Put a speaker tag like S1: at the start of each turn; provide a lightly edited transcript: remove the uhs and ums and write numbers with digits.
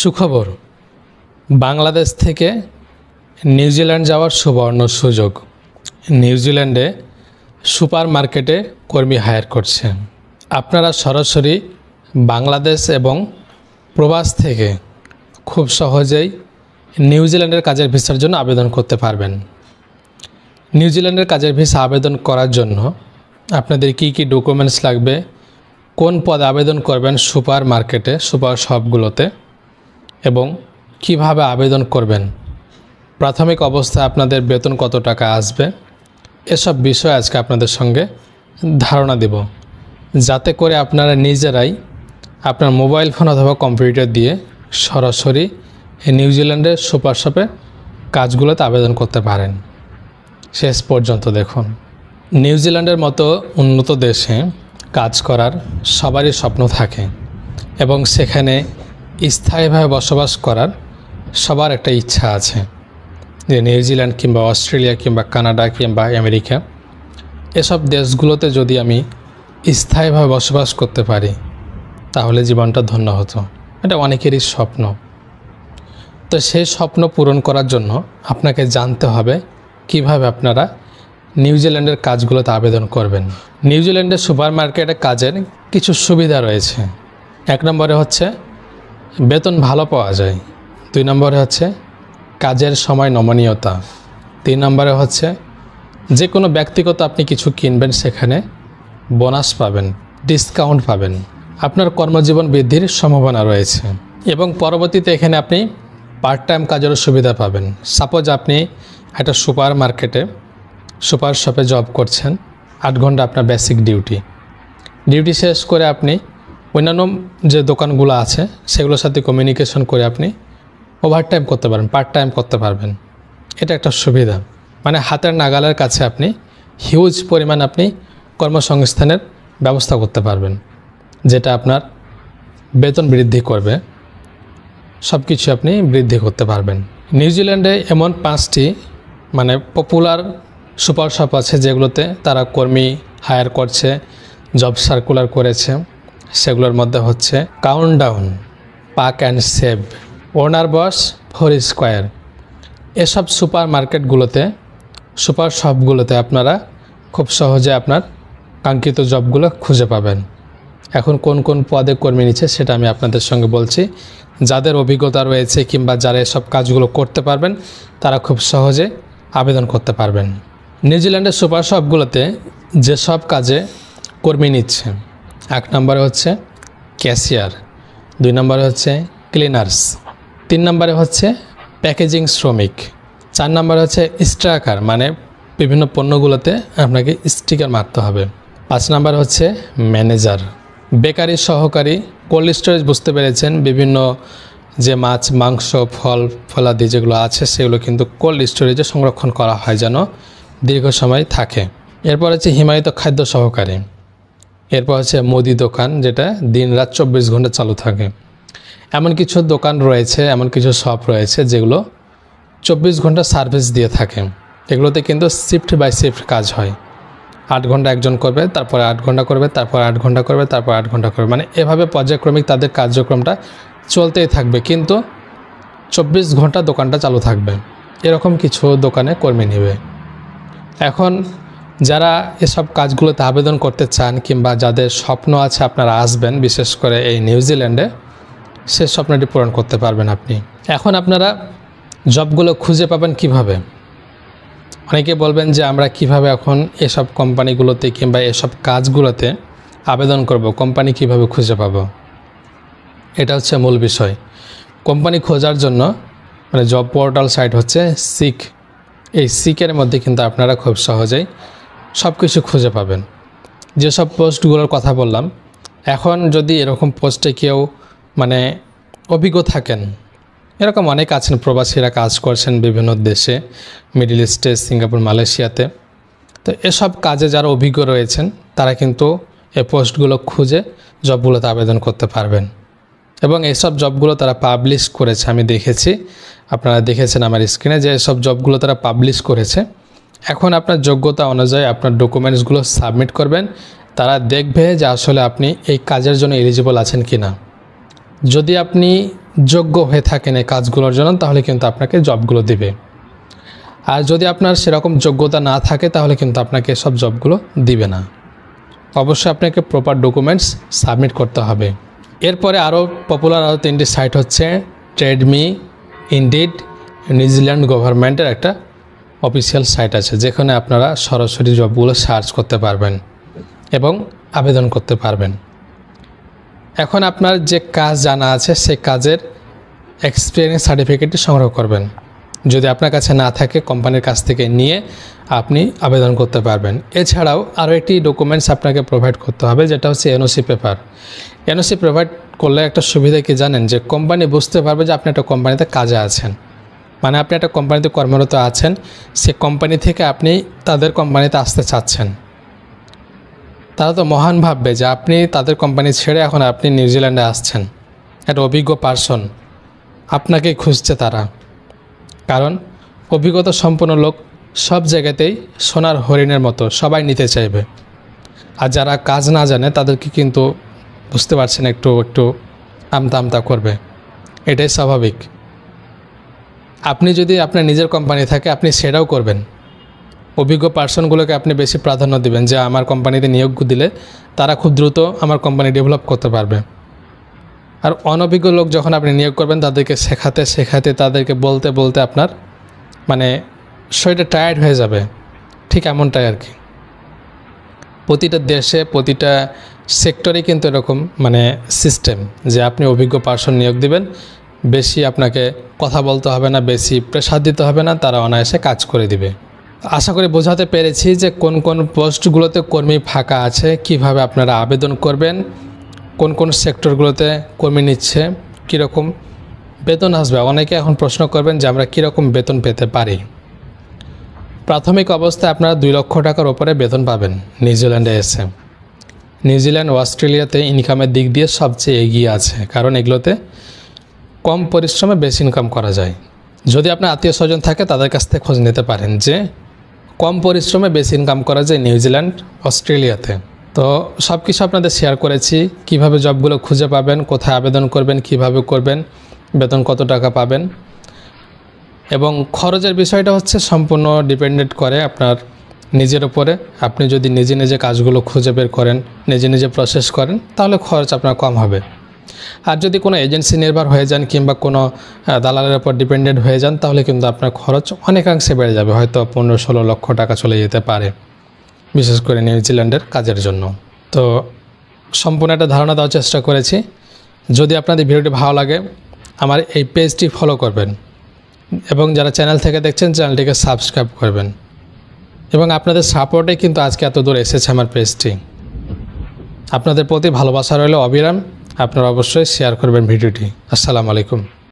S1: সুখবর, বাংলাদেশ থেকে নিউজিল্যান্ড যাওয়ার সুবর্ণ সুযোগ। নিউজিল্যান্ডে সুপার মার্কেটে কর্মী হায়ার করছে। আপনারা সরাসরি বাংলাদেশ এবং প্রবাস থেকে খুব সহজেই নিউজিল্যান্ডের কাজের ভিসার জন্য আবেদন করতে পারবেন। নিউজিল্যান্ডের কাজের ভিসা আবেদন করার জন্য আপনাদের কি কি ডকুমেন্টস লাগবে, কোন পদে আবেদন করবেন সুপার মার্কেটে, সুপার শপগুলোতে, এবং কিভাবে আবেদন করবেন, প্রাথমিক অবস্থায় আপনাদের বেতন কত টাকা আসবে, এসব বিষয় আজকে আপনাদের সঙ্গে ধারণা দেব, যাতে করে আপনারা নিজেরাই আপনার মোবাইল ফোন অথবা কম্পিউটার দিয়ে সরাসরি নিউজিল্যান্ডের সুপার শপে কাজগুলোতে আবেদন করতে পারেন। শেষ পর্যন্ত দেখুন। নিউজিল্যান্ডের মতো উন্নত দেশে কাজ করার সবারই স্বপ্ন থাকে এবং সেখানে স্থায়ীভাবে বসবাস করার সবার একটা ইচ্ছা আছে যে নিউজিল্যান্ড কিংবা অস্ট্রেলিয়া কিংবা কানাডা কিংবা আমেরিকা এসব দেশগুলোতে যদি আমি স্থায়ীভাবে বসবাস করতে পারি তাহলে জীবনটা ধন্য হতো। এটা অনেকেরই স্বপ্ন। তো সেই স্বপ্ন পূরণ করার জন্য আপনাকে জানতে হবে কিভাবে আপনারা নিউজিল্যান্ডের কাজগুলোতে আবেদন করবেন। নিউজিল্যান্ডের সুপার মার্কেটে কাজের কিছু সুবিধা রয়েছে। 1 নম্বরে হচ্ছে বেতন ভালো পাওয়া যায়। 2 নম্বরে হচ্ছে কাজের সময় নমনীয়তা। 3 নম্বরে হচ্ছে যে কোনো ব্যক্তিগত আপনি কিছু কিনবেন সেখানে বোনাস পাবেন, ডিসকাউন্ট পাবেন, আপনার কর্মজীবন বৃদ্ধির সম্ভাবনা রয়েছে এবং পরবর্তীতে এখানে আপনি পার্ট টাইম কাজেরও সুবিধা পাবেন। সাপোজ আপনি একটা সুপার মার্কেটে সুপার শপে জব করছেন, 8 ঘন্টা আপনার বেসিক ডিউটি শেষ করে আপনি অন্যান্য যে দোকানগুলো আছে সেগুলোর সাথে কমিউনিকেশন করে আপনি ওভারটাইম করতে পারেন, পার্ট টাইম করতে পারবেন। এটা একটা সুবিধা, মানে হাতের নাগালের কাছে আপনি হিউজ পরিমাণ আপনি কর্মসংস্থানের ব্যবস্থা করতে পারবেন, যেটা আপনার বেতন বৃদ্ধি করবে, সব কিছু আপনি বৃদ্ধি করতে পারবেন। নিউজিল্যান্ডে এমন 5টি মানে পপুলার সুপার শপ আছে যেগুলোতে তারা কর্মী হায়ার করছে, জব সার্কুলার করেছে। সেগুলোর মধ্যে হচ্ছে কাউন্টডাউন, পার্ক অ্যান্ড সেভ, ওনার বস, ফোরস্কোয়ার। এসব সুপার মার্কেটগুলোতে, সুপার শপগুলোতে আপনারা খুব সহজে আপনার কাঙ্ক্ষিত জবগুলো খুঁজে পাবেন। এখন কোন কোন পদে কর্মী নিচ্ছে সেটা আমি আপনাদের সঙ্গে বলছি। যাদের অভিজ্ঞতা রয়েছে কিংবা যারা এসব কাজগুলো করতে পারবেন তারা খুব সহজে আবেদন করতে পারবেন। নিউজিল্যান্ডের সুপার শপগুলোতে যেসব কাজে কর্মী নিচ্ছে, 1 নম্বরে হচ্ছে ক্যাশিয়ার, 2 নম্বরে হচ্ছে ক্লিনার্স, 3 নম্বরে হচ্ছে প্যাকেজিং শ্রমিক, 4 নম্বরে হচ্ছে স্ট্রাকার, মানে বিভিন্ন পণ্যগুলোতে আপনাকে স্টিকার মারতে হবে, 5 নম্বরে হচ্ছে ম্যানেজার, বেকারি সহকারী, কোল্ড স্টোরেজ, বুঝতে পেরেছেন, বিভিন্ন যে মাছ, মাংস, ফল ফলাদি যেগুলো আছে সেগুলো কিন্তু কোল্ড স্টোরেজে সংরক্ষণ করা হয় যেন দীর্ঘ সময় থাকে। এরপর হচ্ছে হিমায়িত খাদ্য সহকারী, এরপর হচ্ছে মুদি দোকান, যেটা দিনরাত 24 ঘন্টা চালু থাকে। এমন কিছু দোকান রয়েছে, এমন কিছু শপ রয়েছে যেগুলো 24 ঘন্টা সার্ভিস দিয়ে থাকে। এগুলোতে কিন্তু শিফট বাই শিফট কাজ হয়। 8 ঘন্টা একজন করবে, তারপরে 8 ঘন্টা করবে, তারপর 8 ঘন্টা করবে, তারপর 8 ঘন্টা করবে, মানে এভাবে পর্যায়ক্রমিক তাদের কার্যক্রমটা চলতেই থাকবে, কিন্তু 24 ঘন্টা দোকানটা চালু থাকবে। এরকম কিছু দোকানে কর্মী নেবে। এখন যারা এসব কাজগুলোতে আবেদন করতে চান কিংবা যাদের স্বপ্ন আছে আপনারা আসবেন, বিশেষ করে এই নিউজিল্যান্ডে, সে স্বপ্নটি পূরণ করতে পারবেন আপনি। এখন আপনারা জবগুলো খুঁজে পাবেন কিভাবে? অনেকে বলবেন যে আমরা কিভাবে এখন এসব কোম্পানিগুলোতে কিংবা এসব কাজগুলোতে আবেদন করব, কোম্পানি কিভাবে খুঁজে পাবো? এটা হচ্ছে মূল বিষয়। কোম্পানি খোঁজার জন্য মানে জব পোর্টাল সাইট হচ্ছে সিক। এই সিকের মধ্যে কিন্তু আপনারা খুব সহজেই সব কিছু খুঁজে পাবেন। যেসব পোস্টগুলোর কথা বললাম, এখন যদি এরকম পোস্টে কেউ মানে অভিজ্ঞ থাকেন, এরকম অনেক আছেন প্রবাসীরা কাজ করছেন বিভিন্ন দেশে, মিডল ইস্টে, সিঙ্গাপুর, মালয়েশিয়াতে। তো এসব কাজে যারা অভিজ্ঞ রয়েছেন তারা কিন্তু এই পোস্টগুলো খুঁজে জবগুলোতে আবেদন করতে পারবেন এবং এইসব জবগুলো তারা পাবলিশ করেছে। আমি দেখেছি, আপনারা দেখেছেন আমার স্ক্রিনে, যে এসব জবগুলো তারা পাবলিশ করেছে। এখন আপনার যোগ্যতা অনুযায়ী আপনার ডকুমেন্টসগুলো সাবমিট করবেন, তারা দেখবে যে আসলে আপনি এই কাজের জন্য এলিজিবল আছেন কি না। যদি আপনি যোগ্য হয়ে থাকেন এই কাজগুলোর জন্য, তাহলে কিন্তু আপনাকে জবগুলো দিবে। আর যদি আপনার সেরকম যোগ্যতা না থাকে তাহলে কিন্তু আপনাকে সব জবগুলো দিবে না। অবশ্যই আপনাকে প্রপার ডকুমেন্টস সাবমিট করতে হবে। এরপরে আরও পপুলার আরও 3টি সাইট হচ্ছে ট্রেডমি, ইনডিড, নিউজিল্যান্ড গভর্নমেন্টের একটা অফিসিয়াল সাইট আছে, যেখানে আপনারা সরাসরি জবগুলো সার্চ করতে পারবেন এবং আবেদন করতে পারবেন। এখন আপনার যে কাজ জানা আছে সেই কাজের এক্সপিরিয়েন্স সার্টিফিকেটটি সংগ্রহ করবেন। যদি আপনার কাছে না থাকে কোম্পানির কাছ থেকে নিয়ে আপনি আবেদন করতে পারবেন। এছাড়াও আরও একটি ডকুমেন্টস আপনাকে প্রোভাইড করতে হবে, যেটা হচ্ছে এনওসি পেপার। এনওসি প্রোভাইড করলে একটা সুবিধা কি জানেন, যে কোম্পানি বুঝতে পারবে যে আপনি একটা কোম্পানিতে কাজে আছেন, মানে আপনি একটা কোম্পানিতে কর্মরত আছেন, সে কোম্পানি থেকে আপনি তাদের কোম্পানিতে আসতে চাচ্ছেন। তারা তো মহান ভাববে যে আপনি তাদের কোম্পানি ছেড়ে এখন আপনি নিউজিল্যান্ডে আসছেন, একটা অভিজ্ঞ পার্সন আপনাকে খুঁজছে তারা। কারণ অভিজ্ঞতা সম্পন্ন লোক সব জায়গাতেই সোনার হরিণের মতো সবাই নিতে চাইবে। আর যারা কাজ না জানে তাদেরকে কিন্তু বুঝতে পারছেন একটু আমতা আমতা করবে, এটাই স্বাভাবিক। আপনি যদি আপনার নিজের কোম্পানি থাকে আপনি সেটাও করবেন। অভিজ্ঞ পার্সনগুলোকে আপনি বেশি প্রাধান্য দিবেন, যে আমার কোম্পানিতে নিয়োগ দিলে তারা খুব দ্রুত আমার কোম্পানি ডেভেলপ করতে পারবে। আর অনভিজ্ঞ লোক যখন আপনি নিয়োগ করবেন তাদেরকে শেখাতে শেখাতে তাদেরকে বলতে বলতে আপনার মানে শরীরটা টায়ার্ড হয়ে যাবে, ঠিক এমনটাই আর কি। প্রতিটা দেশে প্রতিটা সেক্টরে কিন্তু এরকম মানে সিস্টেম, যে আপনি অভিজ্ঞ পার্সন নিয়োগ দিবেন, বেশি আপনাকে কথা বলতে হবে না, বেশি প্রেশার দিতে হবে না, তারা অনায়াসে কাজ করে দিবে। আশা করি বোঝাতে পেরেছি যে কোন কোন পোস্টগুলোতে কর্মী ফাঁকা আছে, কিভাবে আপনারা আবেদন করবেন, কোন কোন সেক্টরগুলোতে কর্মী নিচ্ছে, কীরকম বেতন আসবে। অনেকে এখন প্রশ্ন করবেন যে আমরা কীরকম বেতন পেতে পারি। প্রাথমিক অবস্থায় আপনারা 2 লক্ষ টাকার ওপরে বেতন পাবেন নিউজিল্যান্ডে এসে। নিউজিল্যান্ড ও অস্ট্রেলিয়াতে ইনকামের দিক দিয়ে সবচেয়ে এগিয়ে আছে, কারণ এগুলোতে কম পরিশ্রমে বেশি ইনকাম করা যায়। যদি আপনার আত্মীয় স্বজন থাকে তাদের কাছ থেকে খোঁজ নিতে পারেন যে কম পরিশ্রমে বেশি ইনকাম করা যায় নিউজিল্যান্ড, অস্ট্রেলিয়াতে। তো সব কিছু আপনাদের শেয়ার করেছি, কিভাবে জবগুলো খুঁজে পাবেন, কোথায় আবেদন করবেন, কিভাবে করবেন, বেতন কত টাকা পাবেন, এবং খরচের বিষয়টা হচ্ছে সম্পূর্ণ ডিপেন্ডেন্ট করে আপনার নিজের উপরে। আপনি যদি নিজে নিজে কাজগুলো খুঁজে বের করেন, নিজে নিজে প্রসেস করেন, তাহলে খরচ আপনার কম হবে। আর যদি কোনো এজেন্সি নির্ভর হয়ে যান কিংবা কোনো দালালের উপর ডিপেন্ডেন্ট হয়ে যান, তাহলে কিন্তু আপনার খরচ অনেকাংশে বেড়ে যাবে, হয়তো 15-16 লক্ষ টাকা চলে যেতে পারে, বিশেষ করে নিউজিল্যান্ডের কাজের জন্য। তো সম্পূর্ণ একটা ধারণা দেওয়ার চেষ্টা করেছি। যদি আপনাদের ভিডিওটি ভালো লাগে আমার এই পেজটি ফলো করবেন, এবং যারা চ্যানেল থেকে দেখছেন চ্যানেলটিকে সাবস্ক্রাইব করবেন, এবং আপনাদের সাপোর্টে কিন্তু আজকে এত দূর এসেছে আমার পেজটি। আপনাদের প্রতি ভালোবাসা রইল অবিরাম। আপনারা অবশ্যই শেয়ার করবেন ভিডিওটি। আসসালামু আলাইকুম।